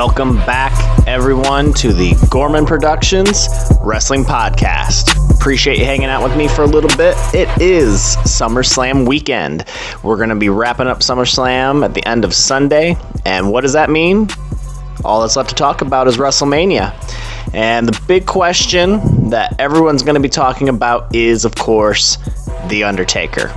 Welcome back, everyone, to the Gormon Productions Wrestling Podcast. Appreciate you hanging out with me for a little bit. It is SummerSlam weekend. We're going to be wrapping up SummerSlam at the end of Sunday. And what does that mean? All that's left to talk about is WrestleMania. And the big question that everyone's going to be talking about is, of course, The Undertaker.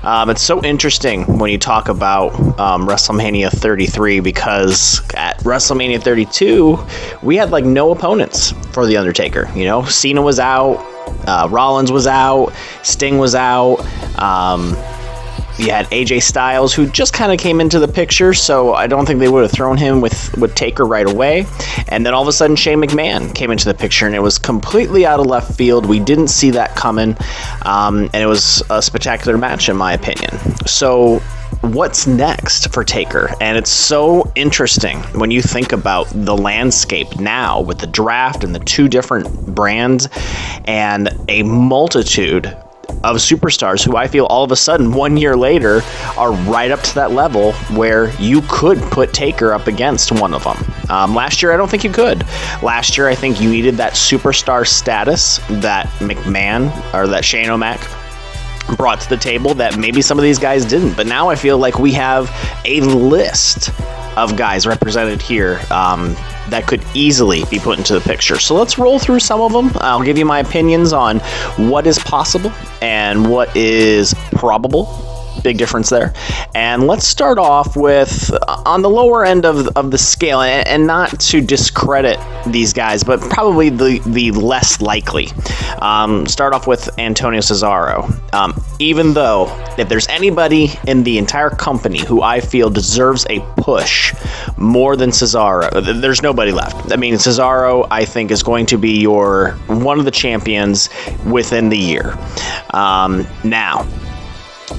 It's so interesting when you talk about WrestleMania 33 because at WrestleMania 32, we had like no opponents for The Undertaker. You know, Cena was out, Rollins was out, Sting was out. You had AJ Styles, who just kind of came into the picture, so I don't think they would have thrown him with Taker right away. And then all of a sudden, Shane McMahon came into the picture, and it was completely out of left field. We didn't see that coming, and it was a spectacular match, in my opinion. So what's next for Taker? And it's so interesting when you think about the landscape now with the draft and the two different brands and a multitude of superstars who I feel all of a sudden 1 year later are right up to that level where you could put Taker up against one of them. Last year, I don't think you could. Last year, I think you needed that superstar status that McMahon or that Shane O'Mac brought to the table that maybe some of these guys didn't. But now I feel like we have a list of guys represented here that could easily be put into the picture. So let's roll through some of them. I'll give you my opinions on what is possible and what is probable. Big difference there. And let's start off with on the lower end of the scale, and not to discredit these guys, but probably the less likely. Start off with Antonio Cesaro. Even though if there's anybody in the entire company who I feel deserves a push more than Cesaro, there's nobody left. I mean, Cesaro, I think, is going to be one of the champions within the year. Now,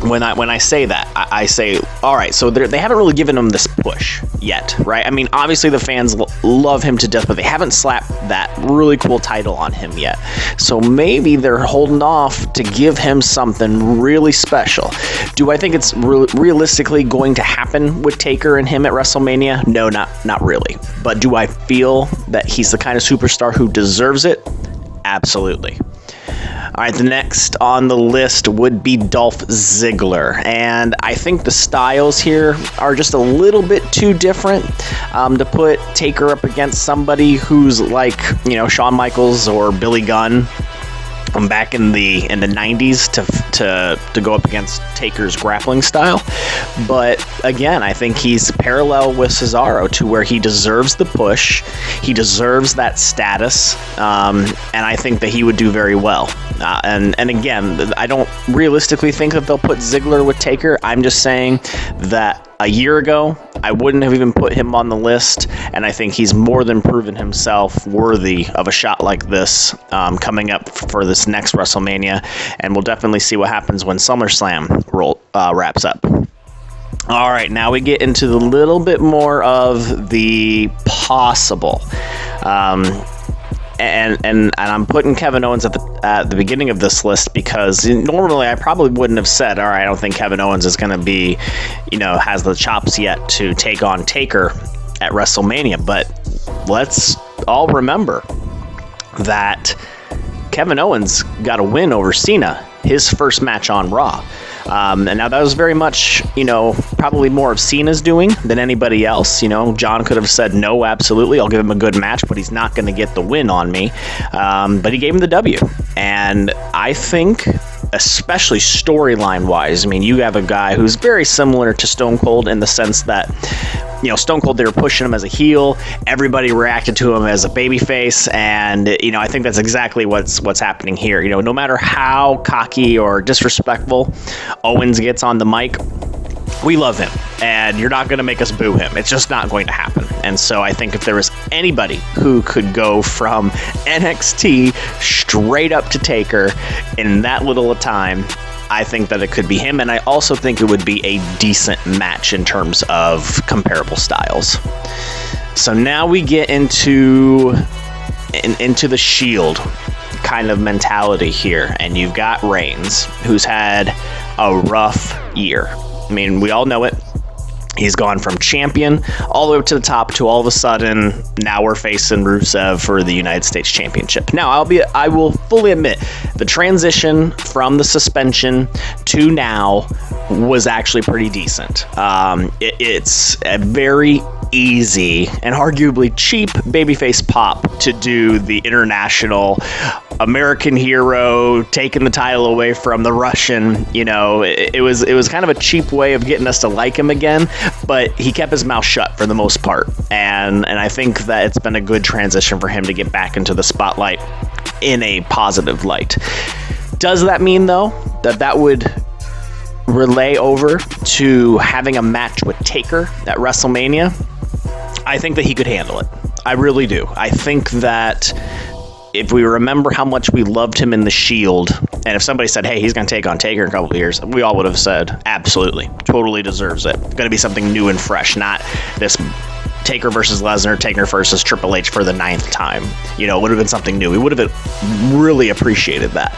when I say that, I say, all right, so they haven't really given him this push yet, right? I mean, obviously the fans love him to death, but they haven't slapped that really cool title on him yet. So maybe they're holding off to give him something really special. Do I think it's realistically going to happen with Taker and him at WrestleMania? No, not really. But do I feel that he's the kind of superstar who deserves it? Absolutely. All right, the next on the list would be Dolph Ziggler, and I think the styles here are just a little bit too different to put Taker up against somebody who's like, you know, Shawn Michaels or Billy Gunn back in the 90s to go up against Taker's grappling style. But again, I think he's parallel with Cesaro to where he deserves the push, he deserves that status, and I think that he would do very well. And again, I don't realistically think that they'll put Ziggler with Taker. I'm just saying that a year ago, I wouldn't have even put him on the list, and I think he's more than proven himself worthy of a shot like this coming up for this next WrestleMania, and we'll definitely see what happens when SummerSlam wraps up. All right, now we get into a little bit more of the possible. And I'm putting Kevin Owens at the beginning of this list because normally I probably wouldn't have said, all right, I don't think Kevin Owens is going to be, has the chops yet to take on Taker at WrestleMania. But let's all remember that Kevin Owens got a win over Cena, his first match on Raw. And now that was very much, probably more of Cena's doing than anybody else. John could have said, no, absolutely, I'll give him a good match, but he's not going to get the win on me. But he gave him the W. And I think, especially storyline-wise, you have a guy who's very similar to Stone Cold in the sense that, Stone Cold, they were pushing him as a heel. Everybody reacted to him as a babyface. And, I think that's exactly what's happening here. No matter how cocky or disrespectful Owens gets on the mic, we love him. And you're not going to make us boo him. It's just not going to happen. And so I think if there was anybody who could go from NXT straight up to Taker in that little a time, I think that it could be him, and I also think it would be a decent match in terms of comparable styles. So now we get into the Shield kind of mentality here, and you've got Reigns, who's had a rough year. We all know it. He's gone from champion all the way up to the top to all of a sudden now we're facing Rusev for the United States Championship. Now, I will fully admit the transition from the suspension to now was actually pretty decent. It's a very easy and arguably cheap babyface pop to do the international American hero taking the title away from the Russian. It was kind of a cheap way of getting us to like him again, but he kept his mouth shut for the most part, and I think that it's been a good transition for him to get back into the spotlight in a positive light. Does that mean though that would relay over to having a match with Taker at WrestleMania? I think that he could handle it. I really do. I think that if we remember how much we loved him in the Shield, and if somebody said, hey, he's going to take on Taker in a couple of years, we all would have said, absolutely, totally deserves it. Going to be something new and fresh, not this Taker versus Lesnar, Taker versus Triple H for the 9th time. It would have been something new. We would have really appreciated that.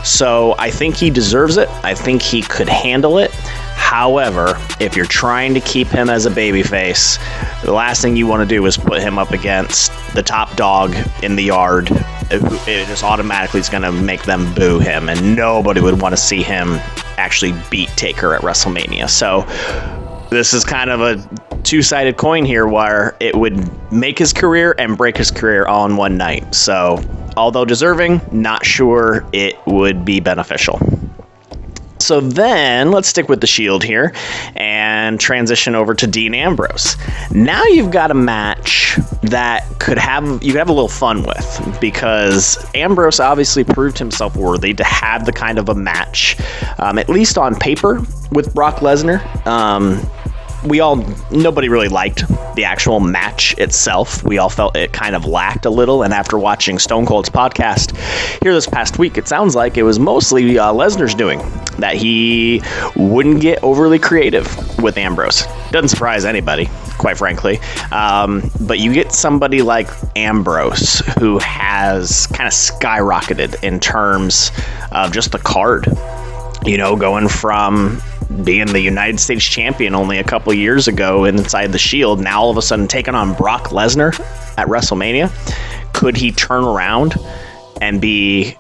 So I think he deserves it. I think he could handle it. However, if you're trying to keep him as a babyface, the last thing you want to do is put him up against the top dog in the yard. It just automatically is going to make them boo him, and nobody would want to see him actually beat Taker at WrestleMania. So this is kind of a two-sided coin here where it would make his career and break his career all in one night. So although deserving, not sure it would be beneficial. So then let's stick with the Shield here and transition over to Dean Ambrose. Now you've got a match that you could have a little fun with, because Ambrose obviously proved himself worthy to have the kind of a match, at least on paper, with Brock Lesnar. Nobody really liked the actual match itself. We all felt it kind of lacked a little, and after watching Stone Cold's podcast here this past week, it sounds like it was mostly Lesnar's doing, that he wouldn't get overly creative with Ambrose. Doesn't surprise anybody, quite frankly. But you get somebody like Ambrose, who has kind of skyrocketed in terms of just the card, going from being the United States champion only a couple years ago inside the Shield, now all of a sudden taking on Brock Lesnar at WrestleMania. Could he turn around and be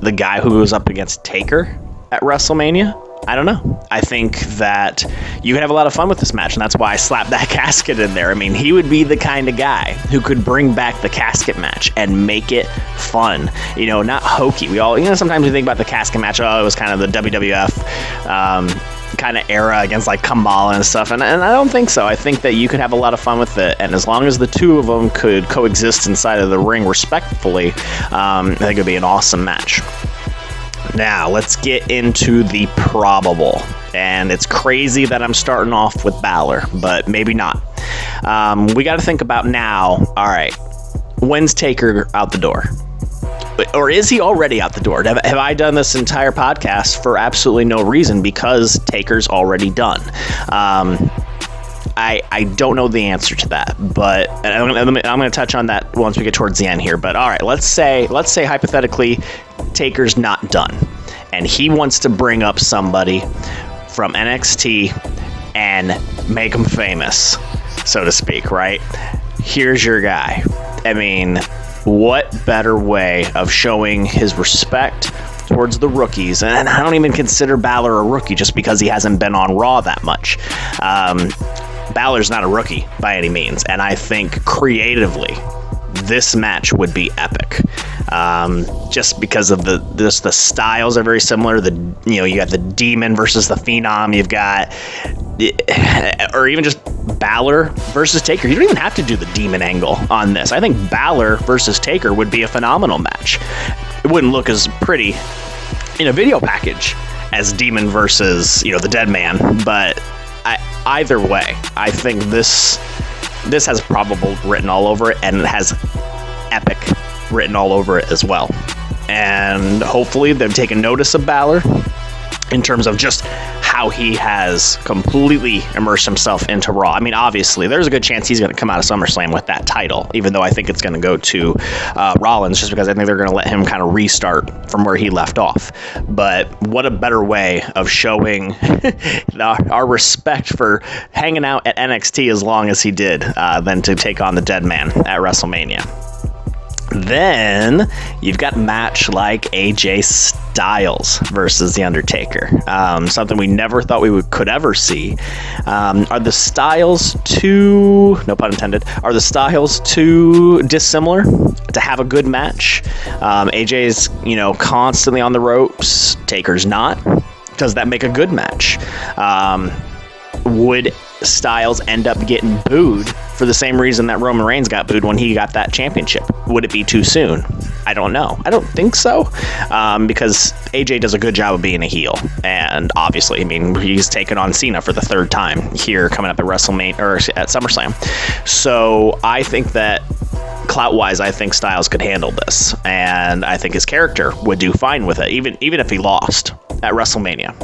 the guy who goes up against Taker at WrestleMania? I don't know. I think that you could have a lot of fun with this match, and that's why I slapped that casket in there. I mean, he would be the kind of guy who could bring back the casket match and make it fun. Not hokey. We all, sometimes we think about the casket match, it was kind of the WWF kind of era against like Kamala and stuff, and I don't think so. I think that you could have a lot of fun with it, and as long as the two of them could coexist inside of the ring respectfully, I think it would be an awesome match. Now, let's get into the probable. And it's crazy that I'm starting off with Balor, but maybe not. We got to think about now, all right, when's Taker out the door? Or is he already out the door? Have I done this entire podcast for absolutely no reason because Taker's already done? I don't know the answer to that, but I'm going to touch on that once we get towards the end here. But all right, let's say hypothetically Taker's not done, and he wants to bring up somebody from NXT and make him famous, so to speak, right? Here's your guy. I mean, what better way of showing his respect towards the rookies? And I don't even consider Balor a rookie just because he hasn't been on Raw that much. Balor's not a rookie by any means, and I think creatively this match would be epic. Just because of the styles are very similar. You got the Demon versus the Phenom. You've got, or even just Balor versus Taker. You don't even have to do the Demon angle on this. I think Balor versus Taker would be a phenomenal match. It wouldn't look as pretty in a video package as Demon versus the Dead Man, but either way, I think this has probable written all over it, and it has epic written all over it as well. And hopefully they've taken notice of Balor in terms of just how he has completely immersed himself into Raw. I mean, obviously, there's a good chance he's going to come out of SummerSlam with that title, even though I think it's going to go to Rollins, just because I think they're going to let him kind of restart from where he left off. But what a better way of showing our respect for hanging out at NXT as long as he did than to take on the dead man at WrestleMania. Then you've got a match like AJ Styles versus The Undertaker. Something we never thought we could ever see. Are the styles too, no pun intended, are the styles too dissimilar to have a good match? AJ's, constantly on the ropes. Taker's not. Does that make a good match? Would Styles end up getting booed for the same reason that Roman Reigns got booed when he got that championship? Would it be too soon? I don't know. I don't think so, because AJ does a good job of being a heel, and obviously, I mean, he's taken on Cena for the third time here coming up at WrestleMania or at SummerSlam. So I think that clout-wise, I think Styles could handle this, and I think his character would do fine with it, even if he lost at WrestleMania.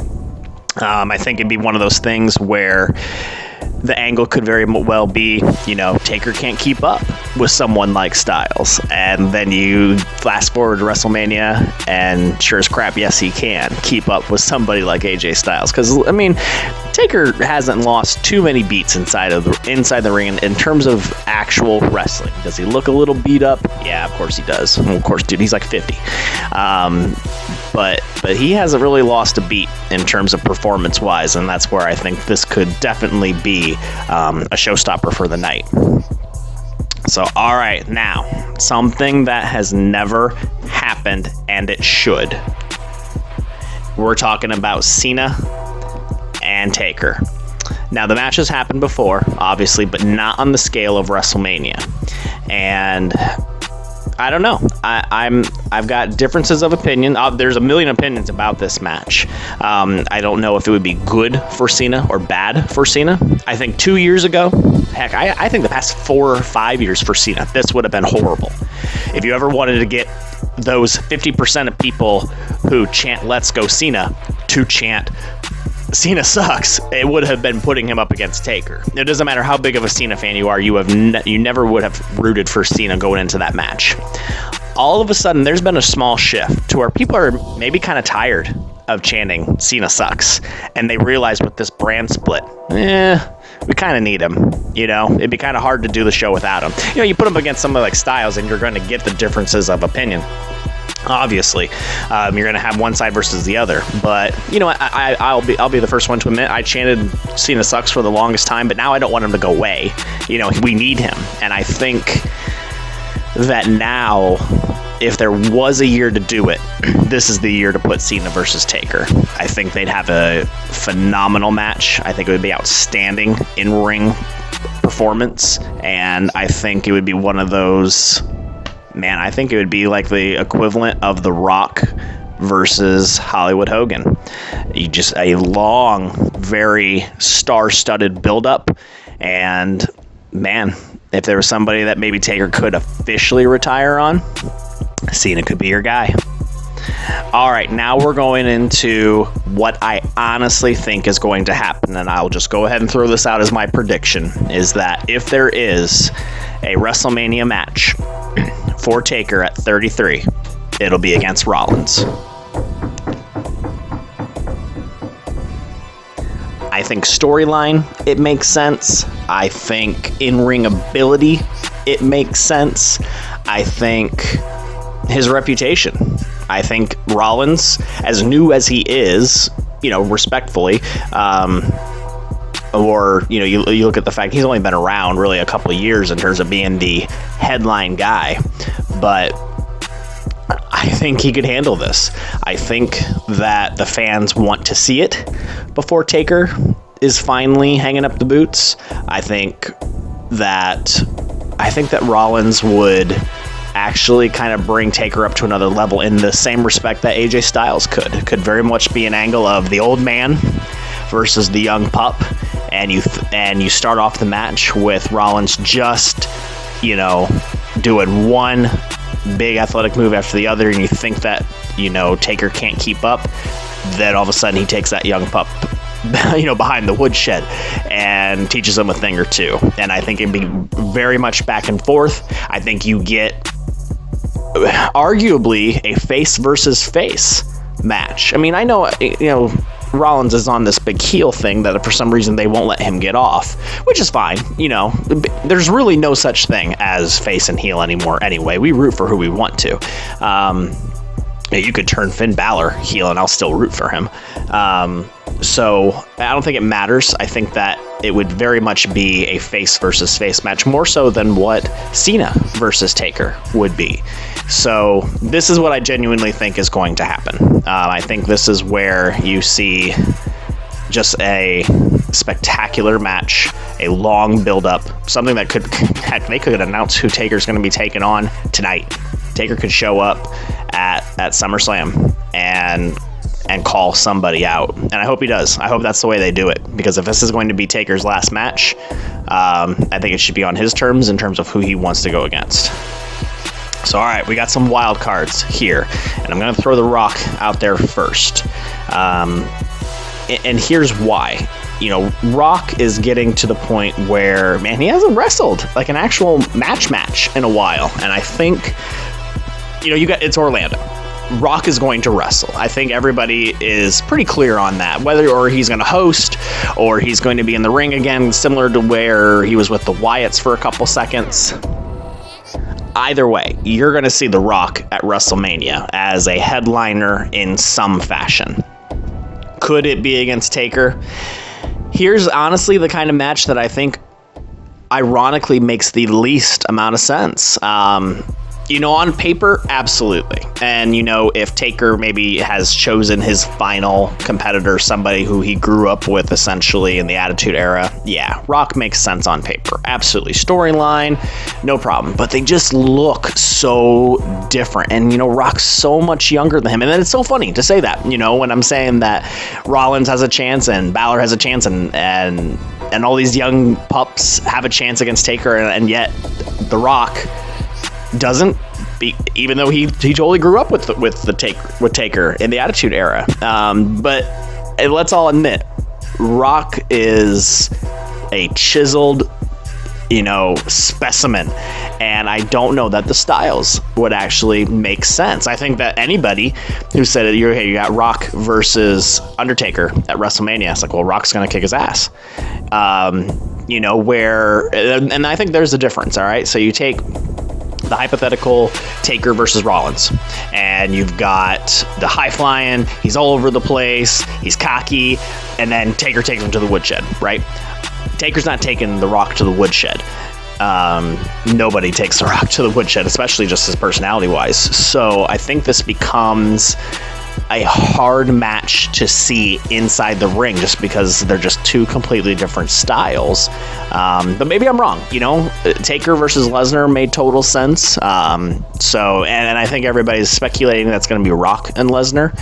I think it'd be one of those things where the angle could very well be, Taker can't keep up with someone like Styles. And then you fast forward to WrestleMania, and sure as crap, yes, he can keep up with somebody like AJ Styles. Because, I mean, Taker hasn't lost too many beats inside the ring in terms of actual wrestling. Does he look a little beat up? Yeah, of course he does. Well, of course, dude, he's like 50. But he hasn't really lost a beat in terms of performance-wise, and that's where I think this could definitely be a showstopper for the night. So, all right, now, something that has never happened, and it should. We're talking about Cena and Taker. Now, the match has happened before, obviously, but not on the scale of WrestleMania. And I don't know. I've got differences of opinion. There's a million opinions about this match. I don't know if it would be good for Cena or bad for Cena. I think 2 years ago, heck, I think the past 4 or 5 years for Cena, this would have been horrible. If you ever wanted to get those 50% of people who chant "Let's go Cena" to chant "Cena sucks," it would have been putting him up against Taker. It doesn't matter how big of a Cena fan you are, you never would have rooted for Cena going into that match. All of a sudden, there's been a small shift to where people are maybe kind of tired of chanting "Cena sucks," and they realize with this brand split, we kind of need him. It'd be kind of hard to do the show without him. You put him against somebody like Styles, and you're going to get the differences of opinion. Obviously, you're going to have one side versus the other, but I'll be the first one to admit I chanted "Cena sucks" for the longest time, but now I don't want him to go away. We need him, and I think that now, if there was a year to do it, this is the year to put Cena versus Taker. I think they'd have a phenomenal match. I think it would be outstanding in-ring performance, and I think it would be one of those. Man, I think it would be like the equivalent of The Rock versus Hollywood Hogan. Just a long, very star-studded build-up. And, man, if there was somebody that maybe Taker could officially retire on, Cena could be your guy. All right, now we're going into what I honestly think is going to happen. And I'll just go ahead and throw this out as my prediction, is that if there is a WrestleMania match for Taker at 33, it'll be against Rollins. I think storyline, it makes sense. I think in-ring ability, it makes sense. I think his reputation. I think Rollins, as new as he is, respectfully, or, you look at the fact he's only been around really a couple of years in terms of being the headline guy, but I think he could handle this. I think that the fans want to see it before Taker is finally hanging up the boots. I think that Rollins would actually kind of bring Taker up to another level in the same respect that AJ Styles could. It could very much be an angle of the old man versus the young pup, and you start off the match with Rollins just, doing one big athletic move after the other, and you think that, Taker can't keep up. Then all of a sudden he takes that young pup behind the woodshed and teaches him a thing or two. And I think it'd be very much back and forth. I think you get arguably a face versus face match. I mean, I know, Rollins is on this big heel thing that for some reason they won't let him get off, which is fine. There's really no such thing as face and heel anymore anyway. We root for who we want to. You could turn Finn Balor heel and I'll still root for him. So I don't think it matters. I think that it would very much be a face versus face match, more so than what Cena versus Taker would be. So this is what I genuinely think is going to happen. I think this is where you see just a spectacular match, a long build-up, something that they could announce who Taker's going to be taking on tonight. Taker could show up at SummerSlam and call somebody out. And I hope he does. I hope that's the way they do it. Because if this is going to be Taker's last match, I think it should be on his terms in terms of who he wants to go against. So, all right, we got some wild cards here. And I'm going to throw The Rock out there first. And here's why. Rock is getting to the point where, man, he hasn't wrestled like an actual match in a while. And I think, it's Orlando. Rock is going to wrestle. I think everybody is pretty clear on that, whether or he's going to host or he's going to be in the ring again, similar to where he was with the Wyatts for a couple seconds. Either way, you're going to see The Rock at WrestleMania as a headliner in some fashion. Could it be against Taker? Here's honestly the kind of match that I think ironically makes the least amount of sense. On paper, absolutely. And, if Taker maybe has chosen his final competitor, somebody who he grew up with essentially in the Attitude Era, yeah, Rock makes sense on paper. Absolutely. Storyline, no problem. But they just look so different. And, Rock's so much younger than him. And then it's so funny to say that, when I'm saying that Rollins has a chance and Balor has a chance and all these young pups have a chance against Taker, and yet The Rock doesn't, even though he totally grew up with Taker in the Attitude Era. But let's all admit, Rock is a chiseled, specimen, and I don't know that the styles would actually make sense. I think that anybody who said you got Rock versus Undertaker at WrestleMania, it's like, well, Rock's gonna kick his ass. And I think there's a difference. All right, so you take the hypothetical Taker versus Rollins, and you've got the high flying, he's all over the place, he's cocky, and then Taker takes him to the woodshed, right? Taker's not taking The Rock to the woodshed. Nobody takes The Rock to the woodshed, especially just his personality wise. So I think this becomes a hard match to see inside the ring just because they're just two completely different styles. But maybe I'm wrong. Taker versus Lesnar made total sense. So I think everybody's speculating that's going to be Rock and Lesnar,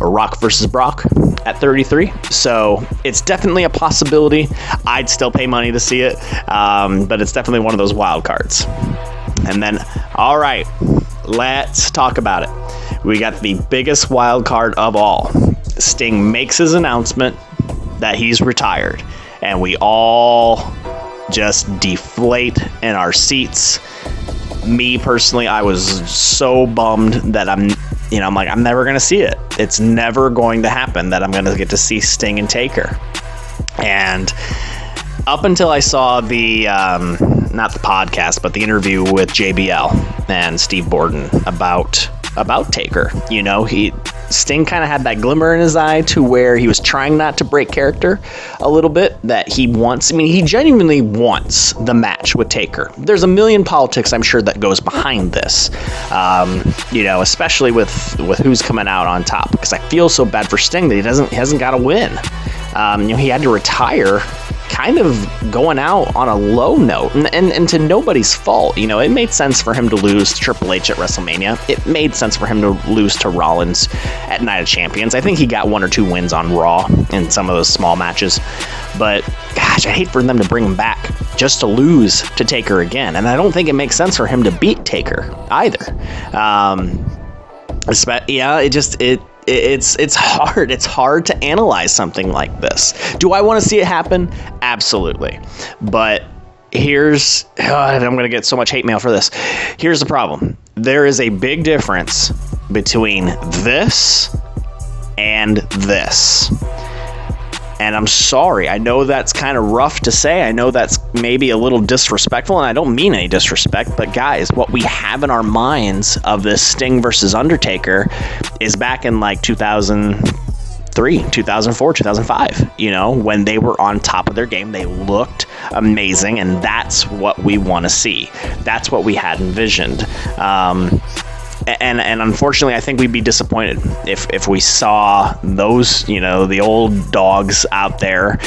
or Rock versus Brock at 33. So it's definitely a possibility. I'd still pay money to see it. But it's definitely one of those wild cards. And then, all right, let's talk about it. We got the biggest wild card of all. Sting makes his announcement that he's retired, and we all just deflate in our seats. Me personally, I was so bummed that I'm never going to see it. It's never going to happen that I'm going to get to see Sting and Taker. And up until I saw the, not the podcast, but the interview with JBL and Steve Borden about Taker, Sting kind of had that glimmer in his eye to where he was trying not to break character a little bit, that he genuinely wants the match with Taker. There's a million politics, I'm sure, that goes behind this, especially with who's coming out on top, because I feel so bad for Sting that he hasn't got a win. He had to retire kind of going out on a low note, and to nobody's fault. It made sense for him to lose to Triple H at WrestleMania. It made sense for him to lose to Rollins at Night of Champions. I think he got 1 or 2 wins on Raw in some of those small matches, but gosh, I hate for them to bring him back just to lose to Taker again, and I don't think it makes sense for him to beat Taker either. it's hard. It's hard to analyze something like this. Do I want to see it happen? Absolutely. But here's, I'm going to get so much hate mail for this. Here's the problem. There is a big difference between this and this. And I'm sorry. I know that's kind of rough to say. I know that's maybe a little disrespectful, and I don't mean any disrespect, but guys, what we have in our minds of this Sting versus Undertaker is back in like 2003, 2004, 2005, you know, when they were on top of their game. They looked amazing, and that's what we want to see. That's what we had envisioned. And unfortunately, I think we'd be disappointed if we saw those, you know, the old dogs out there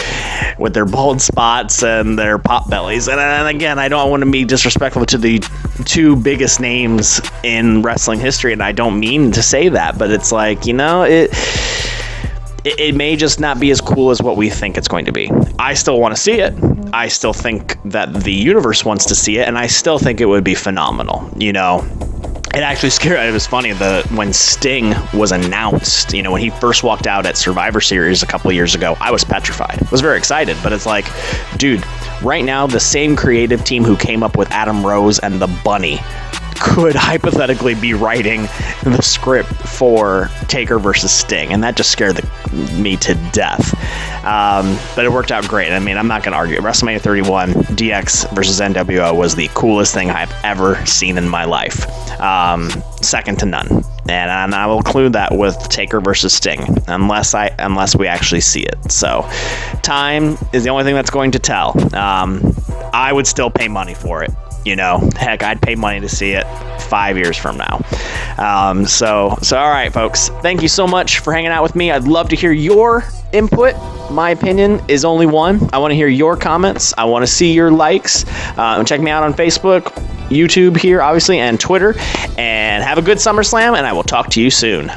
with their bald spots and their pot bellies. And again, I don't want to be disrespectful to the two biggest names in wrestling history, and I don't mean to say that, but it's like, you know, it may just not be as cool as what we think it's going to be. I still want to see it. I still think that the universe wants to see it, and I still think it would be phenomenal, you know. It actually scared. It was funny when Sting was announced. You know, when he first walked out at Survivor Series a couple of years ago, I was petrified. I was very excited, but it's like, dude, right now the same creative team who came up with Adam Rose and the Bunny could hypothetically be writing the script for Taker versus Sting, and that just scared me to death. But it worked out great. I mean, I'm not going to argue. WrestleMania 31, DX versus NWO was the coolest thing I've ever seen in my life. Second to none. And I will include that with Taker versus Sting, unless we actually see it. So, time is the only thing that's going to tell. I would still pay money for it. You know, heck, I'd pay money to see it 5 years from now. So all right, folks. Thank you so much for hanging out with me. I'd love to hear your input. My opinion is only one. I want to hear your comments. I want to see your likes. Check me out on Facebook, YouTube here, obviously, and Twitter. And have a good SummerSlam, and I will talk to you soon.